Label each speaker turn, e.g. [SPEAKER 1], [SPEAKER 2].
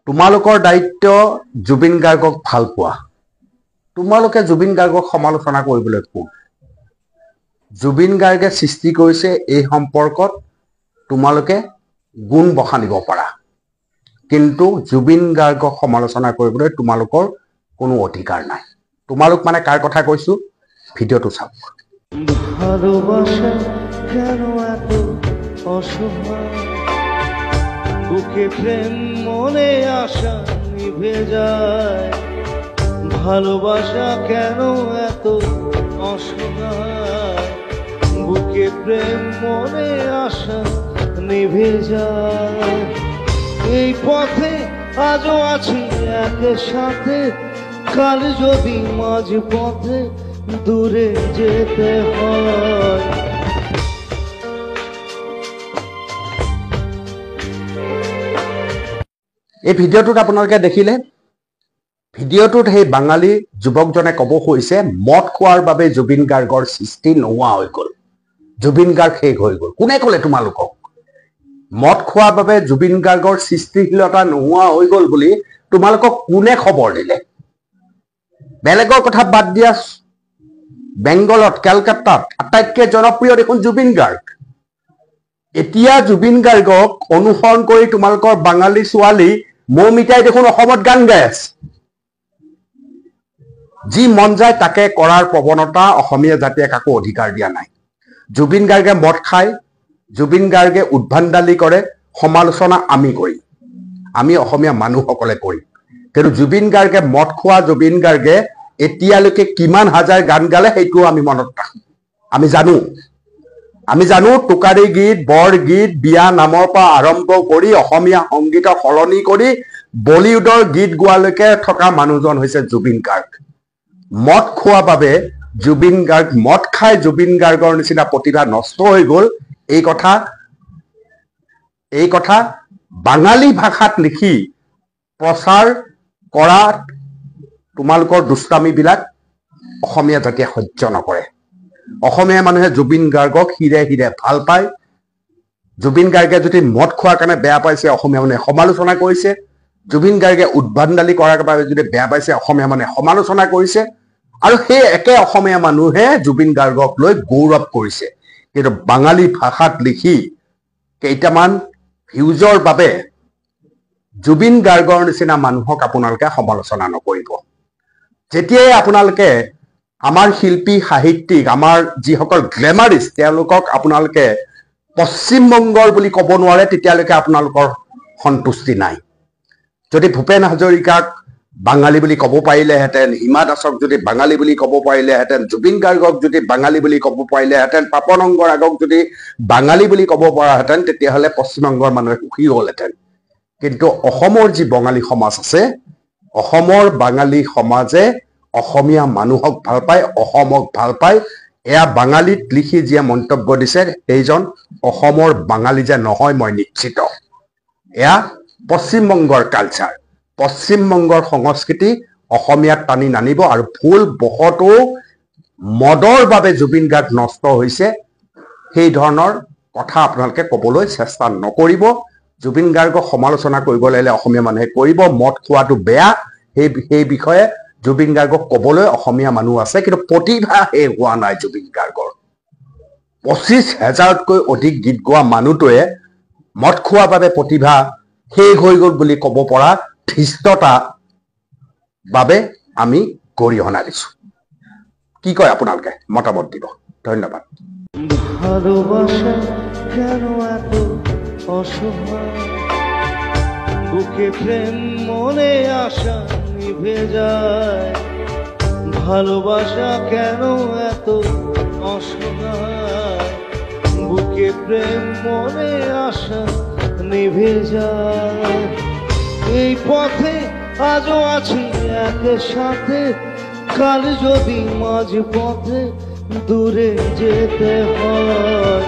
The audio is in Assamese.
[SPEAKER 1] তোমালোকৰ দায়িত্ব জুবিন গাৰ্গক ভাল পোৱা। তোমালোকে জুবিন গাৰ্গক সমালোচনা কৰিবলৈ কোন? জুবিন গাৰ্গে সৃষ্টি কৰিছে এই সম্পৰ্কত তোমালোকে গুণ বখানিব পাৰা, কিন্তু জুবিন গাৰ্গক সমালোচনা কৰিবলৈ তোমালোকৰ কোনো অধিকাৰ নাই। তোমালোক মানে কাৰ কথা কৈছো, ভিডিঅ'টো চাওক।
[SPEAKER 2] ভালোবাসা কেন এত অসহায়, বুকে প্রেম মনে আশা নিভে যায়। ভালোবাসা কেন এত অসহায়, বুকে প্রেম মনে আশা নিভে যায়। এই পথে আজও আছি একসাথে, কাল যদি মাঝ পথে দূরে যেতে হয়।
[SPEAKER 1] এই ভিডিঅ'টোত আপোনালোকে দেখিলে, ভিডিঅ'টোত সেই বাঙালী যুৱকজনে ক'ব খুজিছে মদ খোৱাৰ বাবে জুবিন গাৰ্গৰ সৃষ্টি নোহোৱা হৈ গ'ল, জুবিন গাৰ্গ শেষ হৈ গ'ল। কোনে ক'লে তোমালোকক? মদ খোৱাৰ বাবে জুবিন গাৰ্গৰ সৃষ্টিশীলতা নোহোৱা হৈ গ'ল বুলি তোমালোকক কোনে খবৰ দিলে? বেলেগৰ কথা বাদ দিয়া, বেংগলত কেলকাতাত আটাইতকৈ জনপ্ৰিয় দেখোন জুবিন গাৰ্গ। এতিয়া জুবিন গাৰ্গক অনুসৰণ কৰি তোমালোকৰ বাঙালী ছোৱালী মৌমিতাই দেখোন অসমত গান গাই আছে। যি মন যায় তাকে কৰাৰ প্ৰৱণতা অসমীয়া জাতিয়ে কাকো অধিকাৰ দিয়া নাই। জুবিন গাৰ্গে মদ খায়, জুবিন গাৰ্গে উদ্ভণ্ডালি কৰে, সমালোচনা আমি কৰিম, আমি অসমীয়া মানুহসকলে কৰিম। কিন্তু জুবিন গাৰ্গে মদ খোৱা জুবিন গাৰ্গে এতিয়ালৈকে কিমান হাজাৰ গান গালে সেইটোও আমি মনত ৰাখোঁ। আমি জানো টোকাৰী গীত, বৰগীত, বিয়া নামৰ পৰা আৰম্ভ কৰি অসমীয়া সংগীতক সলনি কৰি বলিউডৰ গীত গোৱালৈকে থকা মানুহজন হৈছে জুবিন গাৰ্গ। মদ খোৱাৰ বাবে জুবিন গাৰ্গ, মদ খাই জুবিন গাৰ্গৰ নিচিনা প্ৰতিভা নষ্ট হৈ গ'ল, এই কথা বাঙালী ভাষাত লিখি প্ৰচাৰ কৰা তোমালোকৰ দুষ্টামিবিলাক অসমীয়া জাতিয়ে সহ্য নকৰে। অসমীয়া মানুহে জুবিন গাৰ্গক হিৰে হিৰে ভাল পায়। জুবিন গাৰ্গে যদি মদ খোৱাৰ কাৰণে বেয়া পাইছে, অসমীয়া মানুহে সমালোচনা কৰিছে। জুবিন গাৰ্গে উদ্ভণ্ডালি কৰাৰ বাবে যদি বেয়া পাইছে, অসমীয়া মানুহে সমালোচনা কৰিছে। আৰু সেই একে অসমীয়া মানুহে জুবিন গাৰ্গক লৈ গৌৰৱ কৰিছে। কিন্তু বাঙালী ভাষাত লিখি কেইটামান ভিউজৰ বাবে জুবিন গাৰ্গৰ নিচিনা মানুহক আপোনালোকে সমালোচনা নকৰিব। যেতিয়াই আপোনালোকে আমাৰ শিল্পী সাহিত্যিক, আমাৰ যিসকল গ্লেমাৰিষ্ট, তেওঁলোকক আপোনালোকে পশ্চিমবংগৰ বুলি ক'ব নোৱাৰে, তেতিয়ালৈকে আপোনালোকৰ সন্তুষ্টি নাই। যদি ভূপেন হাজৰিকাক বাঙালী বুলি ক'ব পাৰিলেহেঁতেন, হিমা দাসক যদি বাঙালী বুলি ক'ব পাৰিলেহেঁতেন, জুবিন গাৰ্গক যদি বাঙালী বুলি ক'ব পাৰিলেহেঁতেন, পাপন অংগৰাগক যদি বাঙালী বুলি ক'ব পৰাহেঁতেন, তেতিয়াহ'লে পশ্চিমবংগৰ মানুহে সুখী হ'লহেঁতেন। কিন্তু অসমৰ যি বঙালী সমাজ আছে, অসমৰ বাঙালী সমাজে অসমীয়া মানুহক ভাল পায়, অসমক ভাল পায়। এয়া বাঙালীত লিখি যিয়ে মন্তব্য দিছে, সেইজন অসমৰ বাঙালী যে নহয় মই নিশ্চিত। এয়া পশ্চিমবংগৰ কালচাৰ, পশ্চিমবংগৰ সংস্কৃতি অসমীয়াত টানি নানিব। আৰু ভুল বশতো মদৰ বাবে জুবিন গাৰ্গ নষ্ট হৈছে, সেই ধৰণৰ কথা আপোনালোকে ক'বলৈ চেষ্টা নকৰিব। জুবিন গাৰ্গক সমালোচনা কৰিব লাগিলে অসমীয়া মানুহে কৰিব। মদ খোৱাটো বেয়া, সেই বিষয়ে জুবিন গাৰ্গক ক'বলৈ অসমীয়া মানুহ আছে, কিন্তু প্ৰতিভা শেষ হোৱা নাই জুবিন গাৰ্গৰ। 25,000তকৈ অধিক গীত গোৱা মানুহটোৱে মদ খোৱাৰ বাবে প্ৰতিভা শেষ হৈ গ'ল বুলি ক'ব পৰা ধৃষ্টতা বাবে আমি গৰিহণা দিছোঁ। কি কয় আপোনালোকে? মতামত দিব। ধন্যবাদ।
[SPEAKER 2] ভালোবাসা কেন এত অসহায়, বুকে প্রেম মনে আশা নিভে যায়। ভালোবাসা কেন এত অসহায়, বুকে প্রেম মনে আশা নিভে যায়। এই পথে আজও আছি একসাথে, কাল যদি মাঝ পথে দূরে যেতে হয়।